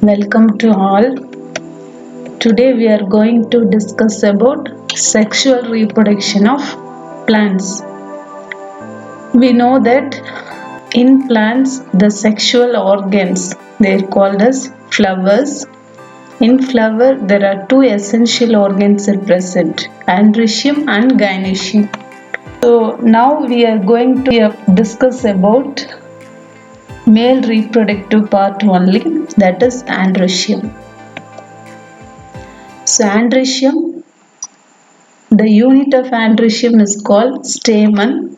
Welcome to all. Today we are going to discuss about sexual reproduction of plants. We know that in plants the sexual organs they are called as flowers. In flower there are two essential organs are present, androecium and gynoecium. So now we are going to discuss about male reproductive part only, that is androecium. So androecium, the unit of androecium is called stamen.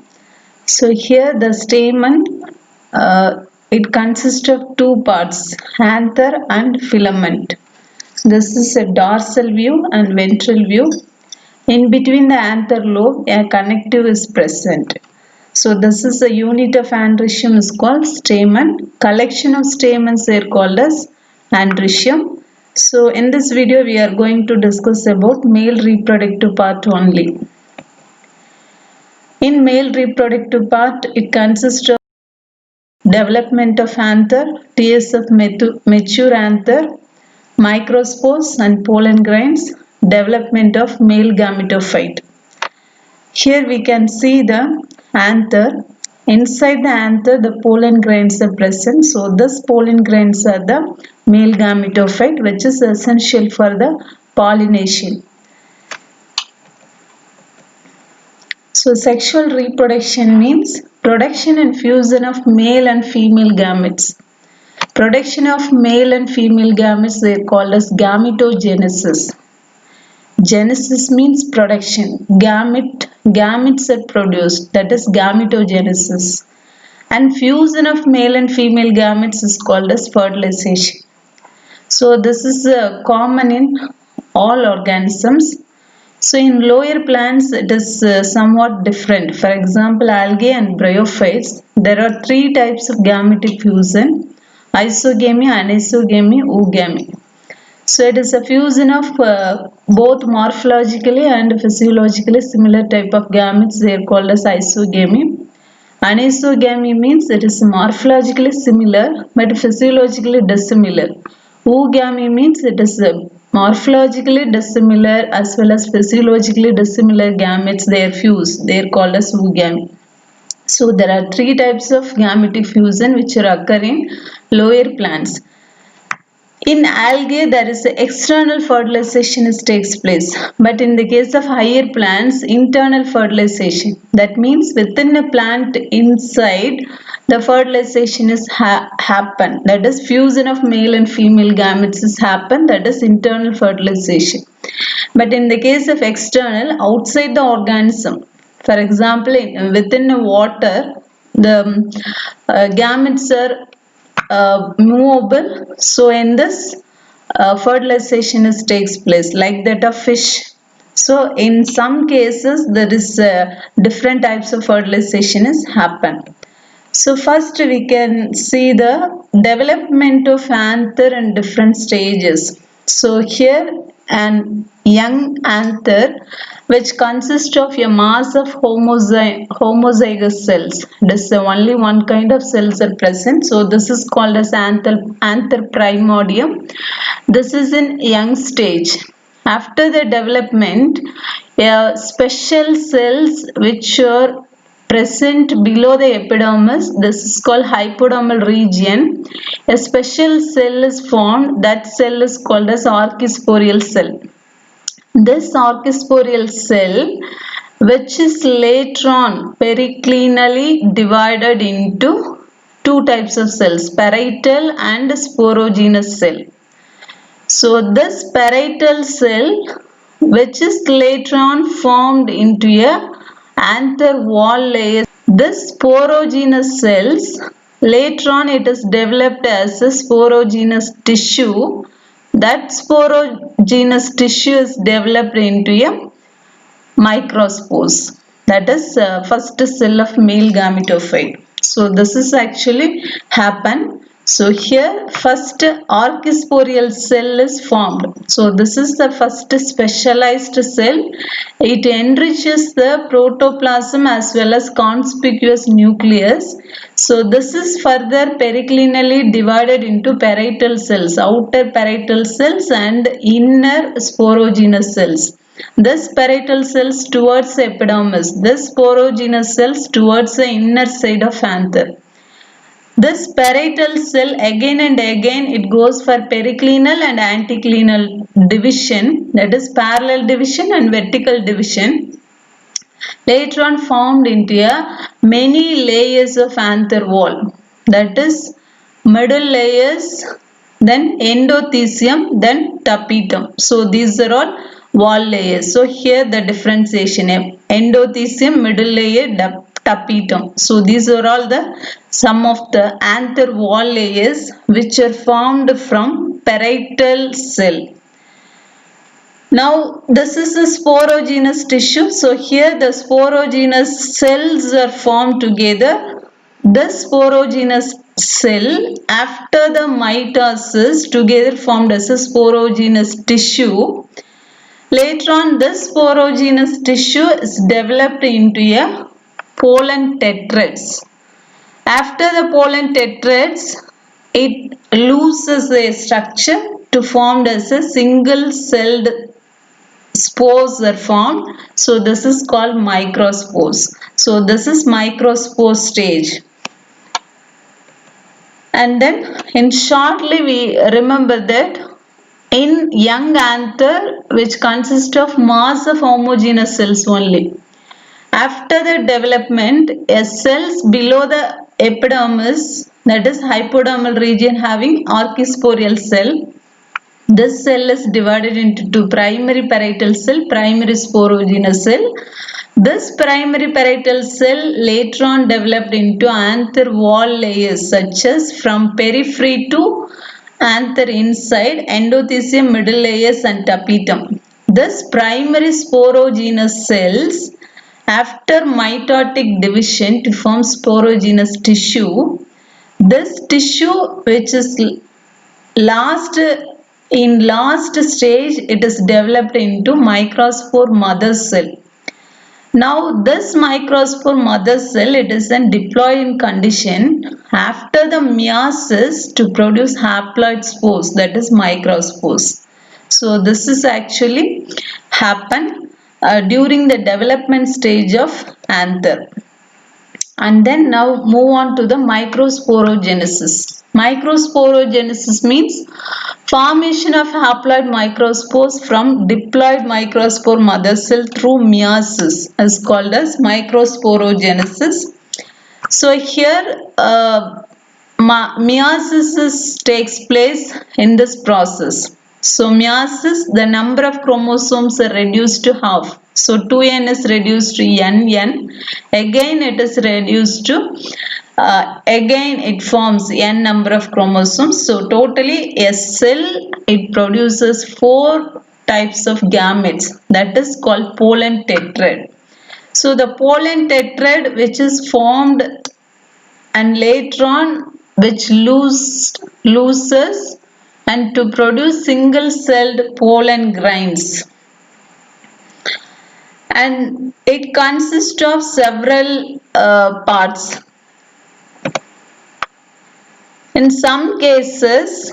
So here the stamen, it consists of two parts, anther and filament. This is a dorsal view and ventral view. In between the anther lobe, a connective is present. So this is the unit of androecium is called stamen. Collection of stamens are called as androecium. So in this video we are going to discuss about male reproductive part only. In male reproductive part, it consists of development of anther, tears of mature anther, microspores and pollen grains, development of male gametophyte. Here we can see the anther. Inside the anther, the pollen grains are present. So, this pollen grains are the male gametophyte, which is essential for the pollination. So, sexual reproduction means production and fusion of male and female gametes. Production of male and female gametes they are called as gametogenesis. Genesis means production. Gametes are produced, that is gametogenesis. And fusion of male and female gametes is called as fertilization. So this is common in all organisms. So in lower plants it is somewhat different. For example, algae and bryophytes, there are three types of gametic fusion: isogamy, anisogamy, oogamy. So it is a fusion of both morphologically and physiologically similar type of gametes. They are called as isogamy. Anisogamy means it is morphologically similar but physiologically dissimilar. Oogamy means it is morphologically dissimilar as well as physiologically dissimilar gametes. They are fused. They are called as oogamy. So there are three types of gametic fusion which are occurring in lower plants. In algae, there is external fertilization takes place, but in the case of higher plants, internal fertilization. That means within a plant inside, the fertilization is happen. That is fusion of male and female gametes is happen. That is internal fertilization. But in the case of external, outside the organism, for example, within the water, the gametes are movable. So in this fertilization takes place like that of fish. So in some cases there is different types of fertilization is happen. So first we can see the development of anther in different stages. So here an young anther which consists of a mass of homozygous cells. This only one kind of cells are present. So this is called as anther primordium. This is in young stage. After the development, special cells which are present below the epidermis, this is called hypodermal region. A special cell is formed. That cell is called as archisporial cell. This archisporial cell, which is later on periclinally divided into two types of cells, parietal and sporogenous cell. So this parietal cell, which is later on formed into a anther wall layer. This sporogenous cells, later on it is developed as a sporogenous tissue. That sporogenous tissue is developed into a microspores. That is first cell of male gametophyte. So this is actually happen. So here first archisporial cell is formed. So this is the first specialized cell. It enriches the protoplasm as well as conspicuous nucleus. So this is further periclinally divided into parietal cells, outer parietal cells and inner sporogenous cells. This parietal cells towards the epidermis, this sporogenous cells towards the inner side of anther. This parietal cell again and again it goes for periclinal and anticlinal division, that is parallel division and vertical division. Later on formed into a many layers of anther wall, that is middle layers, then endothecium, then tapetum. So these are all wall layers. So here the differentiation, endothecium, middle layer, tapetum. So these are all the some of the anther wall layers which are formed from parietal cell. Now this is a sporogenous tissue. So here the sporogenous cells are formed together. This sporogenous cell after the mitosis together formed as a sporogenous tissue. Later on this sporogenous tissue is developed into a pollen tetrads. After the pollen tetrads, it loses a structure to form as a single celled spores are formed. So this is called microspores. So this is microspore stage. And then in shortly we remember that in young anther which consists of mass of homogeneous cells only. After the development, cells below the epidermis, that is hypodermal region having archisporial cell. This cell is divided into two: primary parietal cell, primary sporogenous cell. This primary parietal cell later on developed into anther wall layers such as from periphery to anther inside, endothecium, middle layers and tapetum. This primary sporogenous cells after mitotic division to form sporogenous tissue. This tissue which is last stage it is developed into microspore mother cell. Now this microspore mother cell it is in diploid condition after the meiosis to produce haploid spores, that is microspores. So this is actually happen during the development stage of anther. And then now move on to the microsporogenesis. Microsporogenesis means formation of haploid microspores from diploid microspore mother cell through meiosis is called as microsporogenesis. So here meiosis takes place in this process. So meiosis, the number of chromosomes are reduced to half. So 2n is reduced to nn. Again it is reduced to, again it forms n number of chromosomes. So totally a cell, it produces 4 types of gametes. That is called pollen tetrad. So the pollen tetrad which is formed and later on which loses and to produce single celled pollen grains, and it consists of several parts. In some cases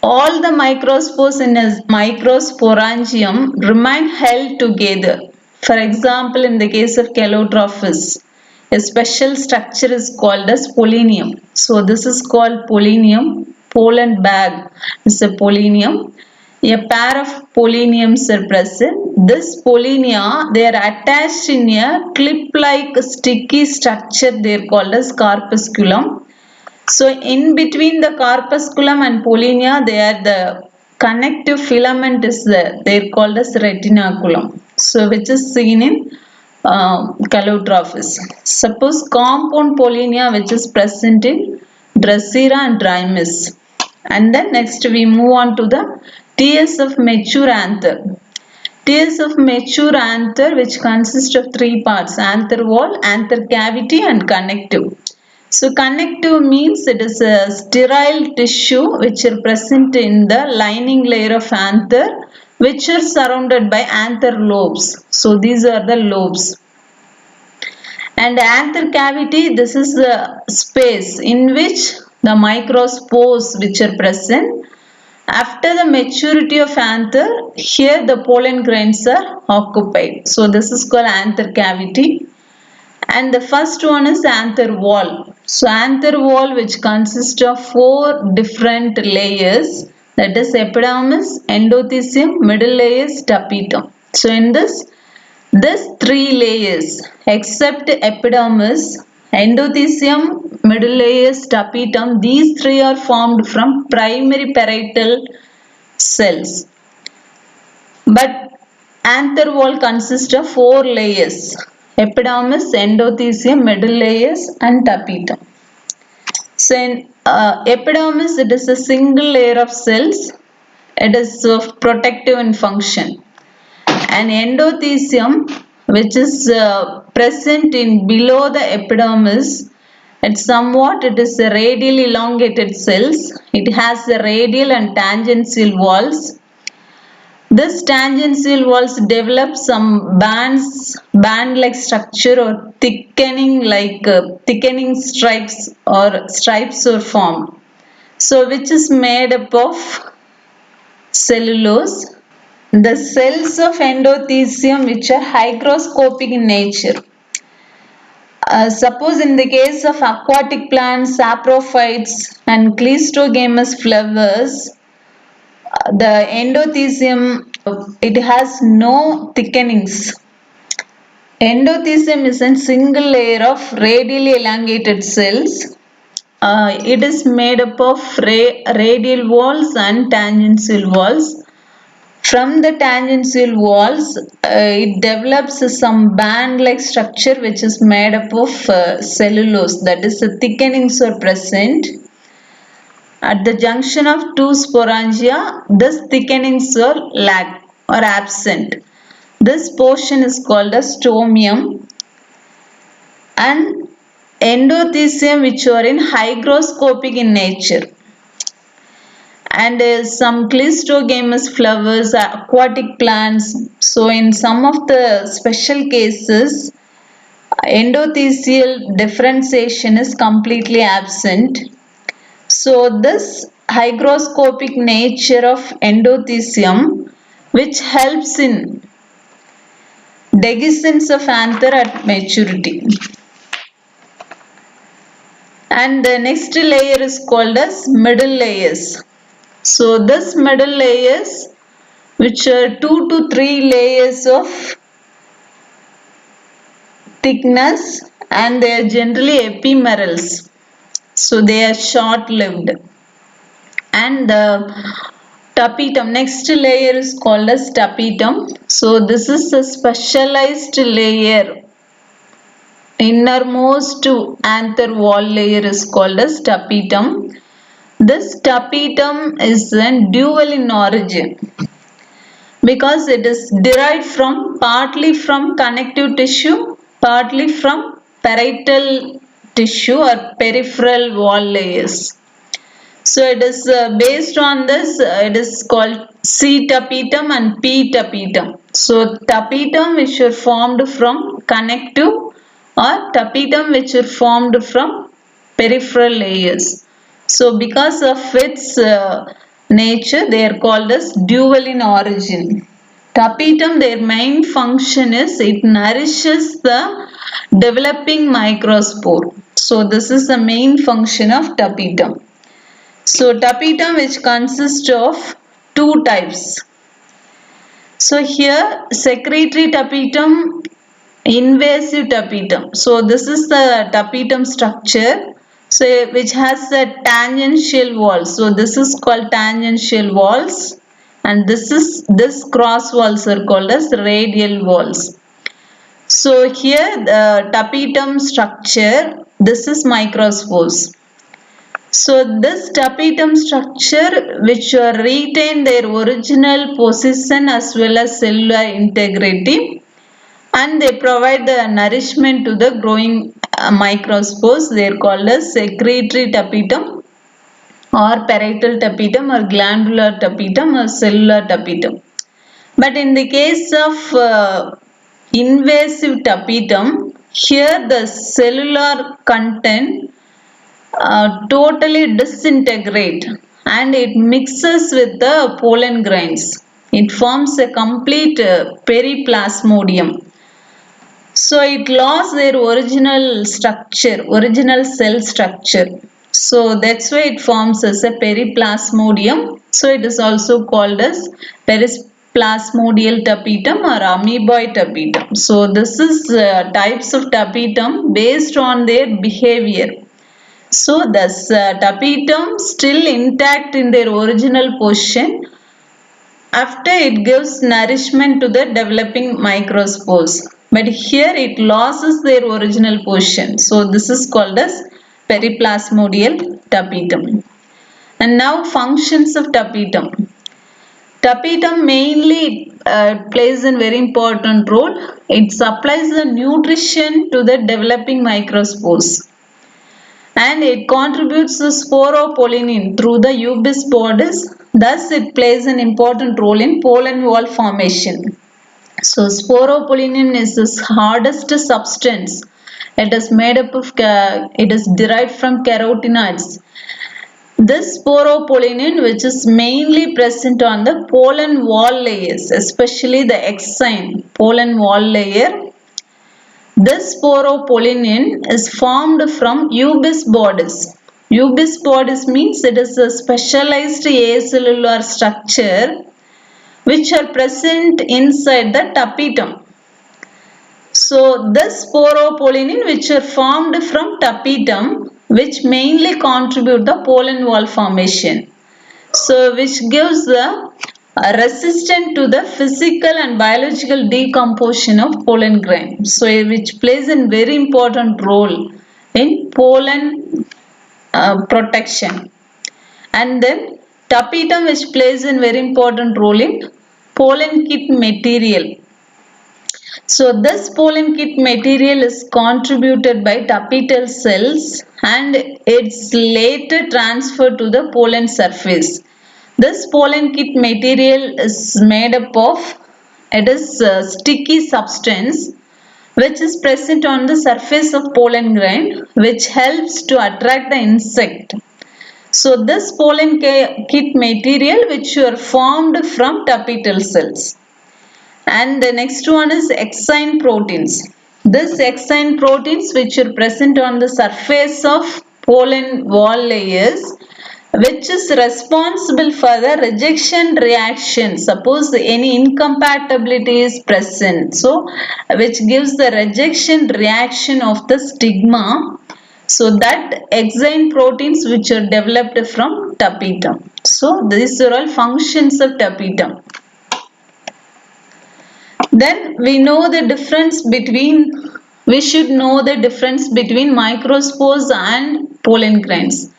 all the microspores in a microsporangium remain held together. For example, in the case of Calotropis, a special structure is called as pollinium. So this is called pollinium. Pollen bag is a pollinium. A pair of polliniums are present. This pollinia, they are attached in a clip-like sticky structure. They are called as corpusculum. So in between the corpusculum and pollinia, they are the connective filament is there. They are called as retinaculum. So which is seen in Calotropis. Suppose compound pollinia which is present in Drosera and Drimys. And then next we move on to the TS of mature anther. TS of mature anther which consists of 3 parts: anther wall, anther cavity and connective. So connective means it is a sterile tissue which are present in the lining layer of anther, which are surrounded by anther lobes. So these are the lobes. And anther cavity, this is the space in which the microspores which are present. After the maturity of anther, here the pollen grains are occupied. So this is called anther cavity. And the first one is anther wall. So anther wall, which consists of 4 different layers, that is epidermis, endothecium, middle layers, tapetum. So in this 3 layers, except epidermis, endothecium, middle layers, tapetum, these 3 are formed from primary parietal cells. But anther wall consists of 4 layers: epidermis, endothecium, middle layers, and tapetum. So in epidermis, it is a single layer of cells. It is protective in function. And endothecium, which is present in below the epidermis, it is a radial elongated cells. It has the radial and tangential walls. This tangential walls develop some band-like structure or thickening stripes are formed. So which is made up of cellulose. The cells of endothecium which are hygroscopic in nature. Suppose in the case of aquatic plants, saprophytes and cleistogamous flowers, the endothecium, it has no thickenings. Endothecium is a single layer of radially elongated cells. It is made up of radial walls and tangential walls. From the tangential walls, it develops some band-like structure which is made up of cellulose. That is, the thickenings are present. At the junction of 2 sporangia, these thickenings are absent. This portion is called as stomium. And endothecium, which are in hygroscopic in nature. And some cleistogamous flowers are aquatic plants. So in some of the special cases, endothelial differentiation is completely absent. So this hygroscopic nature of endothecium, which helps in dehiscence of anther at maturity. And the next layer is called as middle layers. So this middle layers, which are 2 to 3 layers of thickness, and they are generally epimerals. So they are short-lived. And the tapetum, next layer is called as tapetum. So this is a specialized layer. Innermost anther wall layer is called as tapetum. This tapetum is then dual in origin because it is derived partly from connective tissue, partly from parietal tissue or peripheral wall layers. So it is based on this, it is called C tapetum and P tapetum. So tapetum which are formed from connective or tapetum which are formed from peripheral layers. So because of its nature, they are called as dual in origin. Tapetum, their main function is it nourishes the developing microspore. So this is the main function of tapetum. So tapetum, which consists of 2 types. So here secretory tapetum, invasive tapetum. So this is the tapetum structure, so which has a tangential wall. So this is called tangential walls, and this cross walls are called as radial walls. So here the tapetum structure, this is microspores. So this tapetum structure which retain their original position as well as cellular integrity, and they provide the nourishment to the growing microspores. They are called as secretory tapetum or parietal tapetum or glandular tapetum or cellular tapetum. But in the case of invasive tapetum, here the cellular content totally disintegrate and it mixes with the pollen grains. It forms a complete periplasmodium. So it lost their original structure, original cell structure. So that's why it forms as a periplasmodium. So it is also called as periplasmodial tapetum or amoeboid tapetum. So this is types of tapetum based on their behavior. So the tapetum still intact in their original position after it gives nourishment to the developing microspores. But here it loses their original position. So this is called as periplasmodial tapetum. And now functions of tapetum. Tapetum mainly plays a very important role. It supplies the nutrition to the developing microspores and it contributes to sporopollenin through the Ubis bodies. Thus, it plays an important role in pollen wall formation. So, sporopollenin is the hardest substance. It is made up of, it is derived from carotenoids. This sporopollenin, which is mainly present on the pollen wall layers, especially the exine pollen wall layer. This sporopollenin is formed from Ubis bodies. Ubis bodies means it is a specialized acellular structure which are present inside the tapetum. So this sporopollenin which are formed from tapetum which mainly contribute the pollen wall formation. So which gives the resistant to the physical and biological decomposition of pollen grain. So which plays a very important role in pollen protection. And then tapetum which plays a very important role in pollen kit material. So this pollen kit material is contributed by tapetal cells and it's later transferred to the pollen surface. This pollen kit material is made up of, it is a sticky substance which is present on the surface of pollen grain which helps to attract the insect. So this pollen kit material which are formed from tapetal cells. And the next one is exine proteins. This exine proteins which are present on the surface of pollen wall layers which is responsible for the rejection reaction. Suppose any incompatibility is present. So which gives the rejection reaction of the stigma. So that exine proteins which are developed from tapetum. So these are all functions of tapetum. Then we should know the difference between microspores and pollen grains.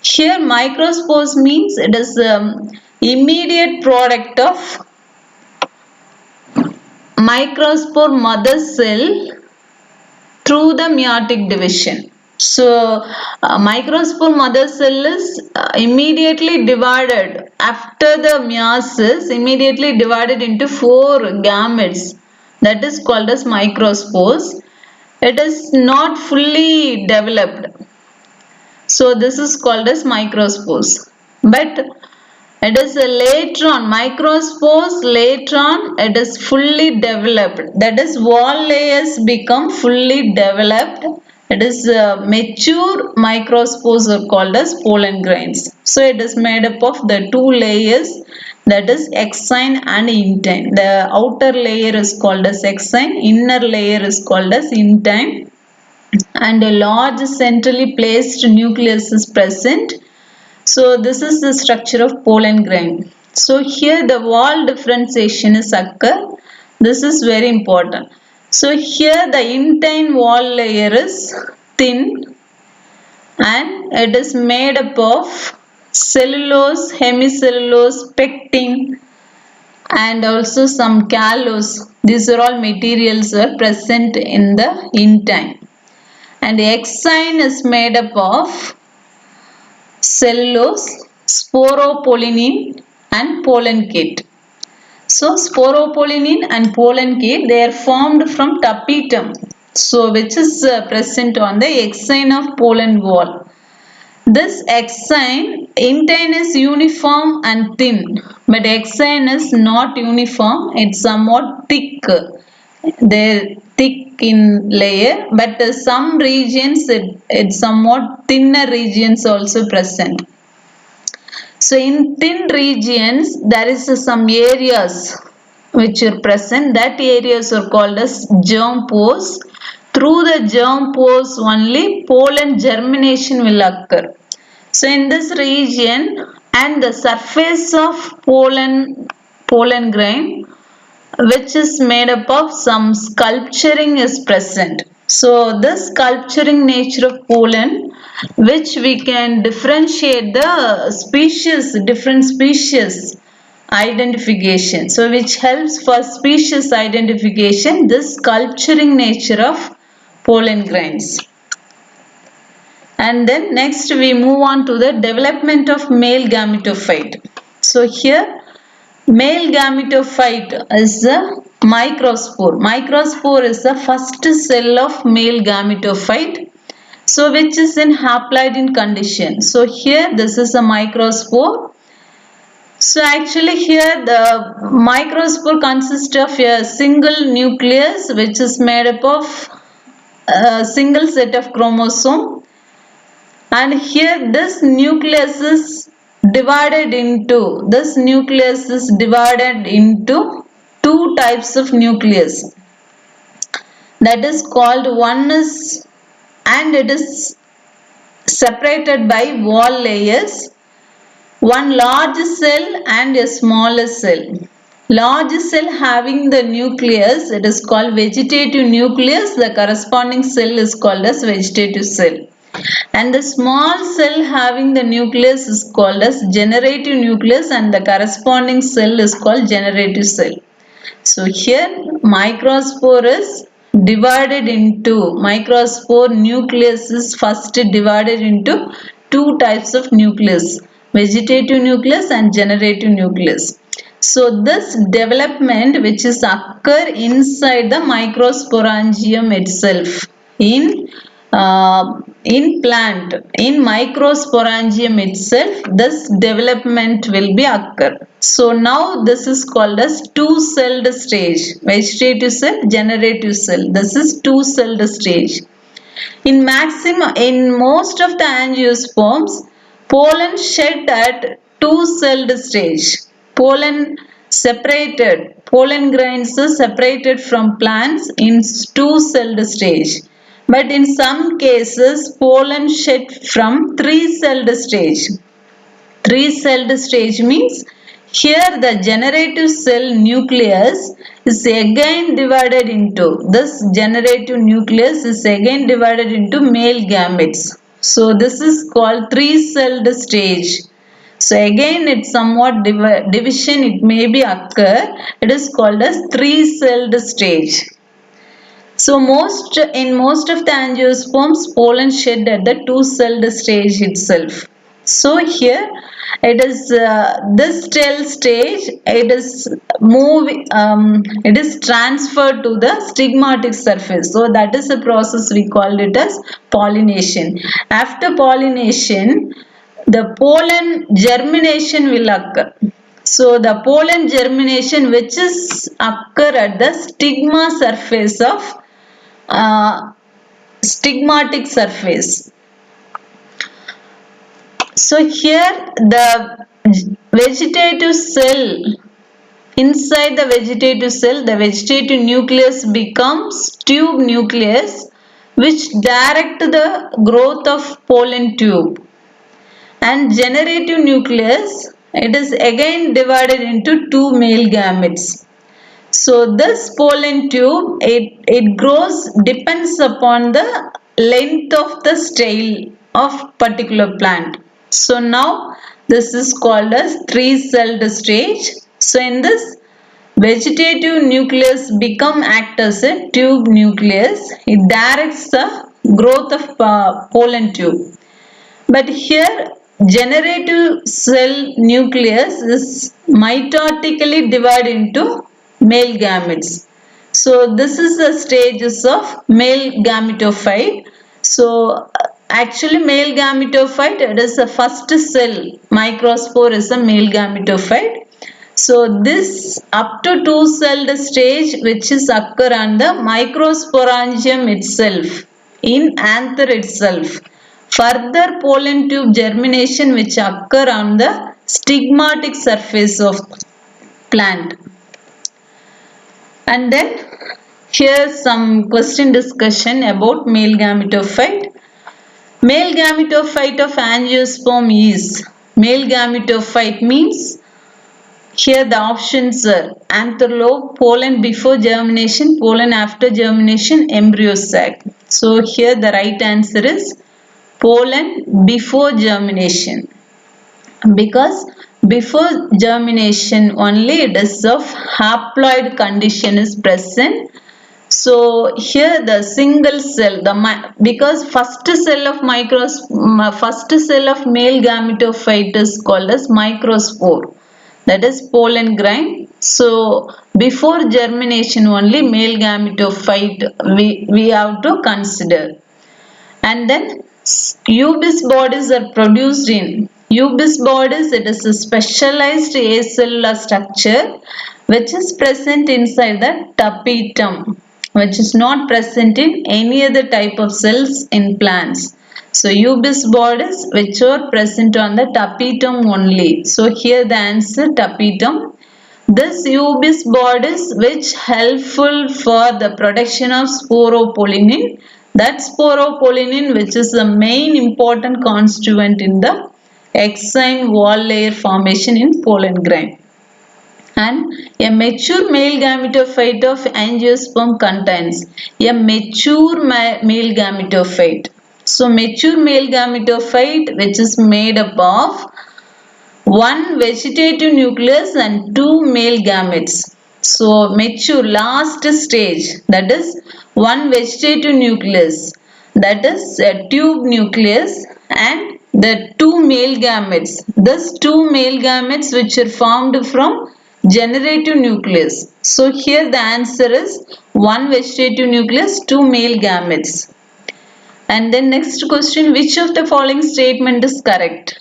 Here microspores means it is immediate product of microspore mother cell through the meiotic division. So microspore mother cell is immediately divided after the meiosis, immediately divided into 4 gametes, that is called as microspores. It is not fully developed. So this is called as microspores. But it is later on, microspores later on it is fully developed. That is wall layers become fully developed. It is mature microspores are called as pollen grains. So it is made up of the 2 layers, that is exine and intine. The outer layer is called as exine, inner layer is called as intine. And a large centrally placed nucleus is present. So this is the structure of pollen grain. So here the wall differentiation is occur. This is very important. So here the intine wall layer is thin and it is made up of cellulose, hemicellulose, pectin and also some callose. These are all materials are present in the intine. and exine is made up of cellulose, sporopollenin and pollen kit. So sporopollenin and pollen kit, they are formed from tapetum, so which is present on the exine of pollen wall. This exine intine is uniform and thin, but exine is not uniform, it's somewhat thick. They're thick in layer, but some regions it's somewhat thinner regions also present. So in thin regions, there is some areas which are present. That areas are called as germ pores. Through the germ pores only pollen germination will occur. So in this region and the surface of pollen grain, which is made up of some sculpturing is present. So this sculpturing nature of pollen, which we can differentiate the species, different species identification. So which helps for species identification, this sculpturing nature of pollen grains. And then next we move on to the development of male gametophyte. So here male gametophyte is a microspore. Microspore is the first cell of male gametophyte. So which is in haploid in condition. So here this is a microspore. So actually here the microspore consists of a single nucleus which is made up of a single set of chromosome, and here this nucleus is divided into two types of nucleus, that is called one is, and it is separated by wall layers, one large cell and a smaller cell. Large cell having the nucleus, it is called vegetative nucleus, the corresponding cell is called as vegetative cell. And the small cell having the nucleus is called as generative nucleus, and the corresponding cell is called generative cell. So here microspore is divided into, microspore nucleus is first divided into two types of nucleus, vegetative nucleus and generative nucleus. So this development which is occur inside the microsporangium itself in plant, in microsporangium itself, this development will be occur. So now this is called as two-celled stage, vegetative cell, generative cell. This is two-celled stage. In most of the angiosperms, pollen shed at two-celled stage. Pollen grains are separated from plants in two-celled stage. But in some cases, pollen shed from three-celled stage. Three-celled stage means here the generative cell nucleus is again divided into, this generative nucleus is again divided into male gametes. So this is called three-celled stage. So again it's somewhat division it may be occur. It is called as three-celled stage. So in most of the angiosperms, pollen shed at the two-celled stage itself. So here it is this cell stage. It is it is transferred to the stigmatic surface. So that is the process we called it as pollination. After pollination, the pollen germination will occur. So the pollen germination which is occur at the stigma surface of stigmatic surface. So here the vegetative cell, inside the vegetative nucleus becomes tube nucleus which direct the growth of pollen tube. And generative nucleus, it is again divided into two male gametes. So this pollen tube, it grows depends upon the length of the style of particular plant. So now this is called as three-celled stage. So in this, vegetative nucleus act as a tube nucleus. It directs the growth of pollen tube. But here generative cell nucleus is mitotically divided into male gametes. So this is the stages of male gametophyte. So actually male gametophyte, it is the first cell. Microspore is a male gametophyte. So this up to two-celled stage which is occur on the microsporangium itself, in anther itself. Further pollen tube germination which occur on the stigmatic surface of plant. And then here's some question discussion about male gametophyte. Male gametophyte of angiosperm is, male gametophyte means, here the options are antherlobe, pollen before germination, pollen after germination, embryo sac. So here the right answer is pollen before germination, because before germination only it is of haploid condition is present. So here the single cell, because first cell of male gametophyte is called as microspore, that is pollen grain. So before germination only male gametophyte we have to consider. And then Ubis bodies are produced in Ubis bodies. It is a specialized acellular structure which is present inside the tapetum, which is not present in any other type of cells in plants. So Ubis bodies which are present on the tapetum only. So here the answer tapetum. This Ubis bodies which helpful for the production of sporopollenin. That sporopollenin which is the main important constituent in the exine wall layer formation in pollen grain. And a mature male gametophyte of angiosperm contains a mature male gametophyte. So mature male gametophyte which is made up of one vegetative nucleus and two male gametes. So mature last stage, that is one vegetative nucleus, that is a tube nucleus, and the two male gametes. Thus two male gametes which are formed from generative nucleus. So here the answer is one vegetative nucleus, two male gametes. And then next question, which of the following statement is correct?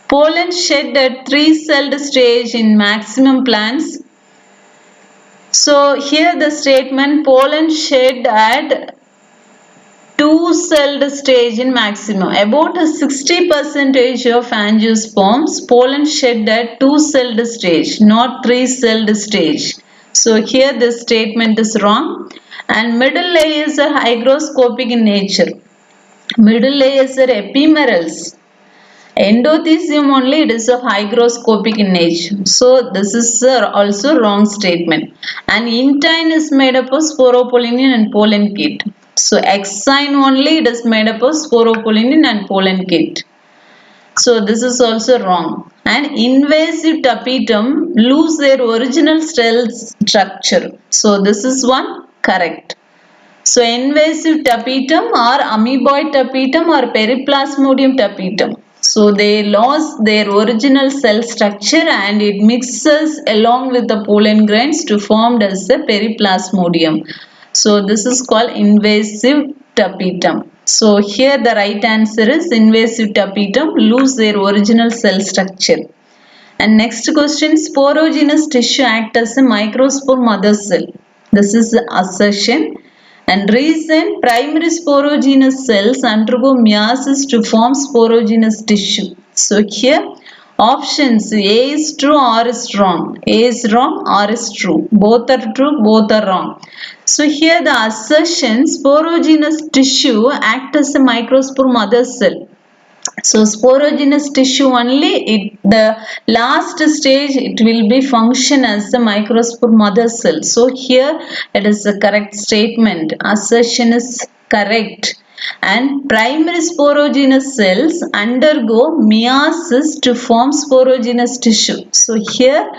Pollen shed at three-celled stage in maximum plants. So here the statement pollen shed at two-celled stage in maximum. About 60% of angiosperms pollen shed at two-celled stage, not three-celled stage. So here this statement is wrong. And middle layers are hygroscopic in nature. Middle layers are epimerals. Endothecium only it is of hygroscopic in nature. So this is also wrong statement. And intine is made up of sporopollenin and pollen kit. So exine only it is made up of sporopollenin and pollen kit. So this is also wrong. And invasive tapetum lose their original cell structure. So this is one correct. So invasive tapetum or amoeboid tapetum or periplasmodium tapetum. So they lost their original cell structure and it mixes along with the pollen grains to form as the periplasmodium. So this is called invasive tapetum. So here the right answer is invasive tapetum lose their original cell structure. And next question, sporogenous tissue act as a microspore mother cell. This is the assertion. And reason, primary sporogenous cells undergo meiosis to form sporogenous tissue. So here options A is true or is wrong. A is wrong or is true. Both are true, both are wrong. So here the assertion sporogenous tissue act as a microspore mother cell. So sporogenous tissue only, the last stage it will be function as the microspore mother cell. So here it is the correct statement. Assertion is correct. And primary sporogenous cells undergo meiosis to form sporogenous tissue. So here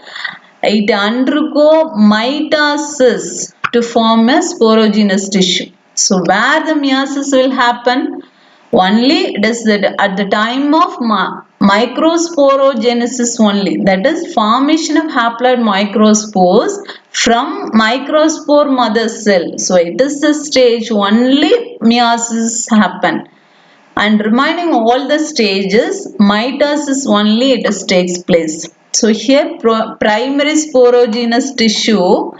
it undergo mitosis to form a sporogenous tissue. So where the meiosis will happen? Only it is at the time of microsporogenesis only. That is formation of haploid microspores from microspore mother cell. So it is the stage only meiosis happen. And remaining all the stages, mitosis only it is takes place. So here primary sporogenous tissue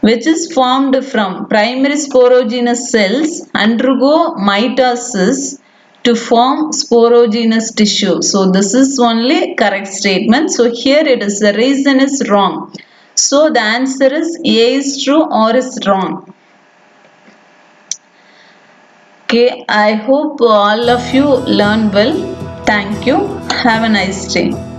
which is formed from primary sporogenous cells undergo mitosis to form sporogenous tissue. So this is only correct statement. So here it is the reason is wrong. So the answer is A is true or is wrong. Okay, I hope all of you learn well. Thank you. Have a nice day.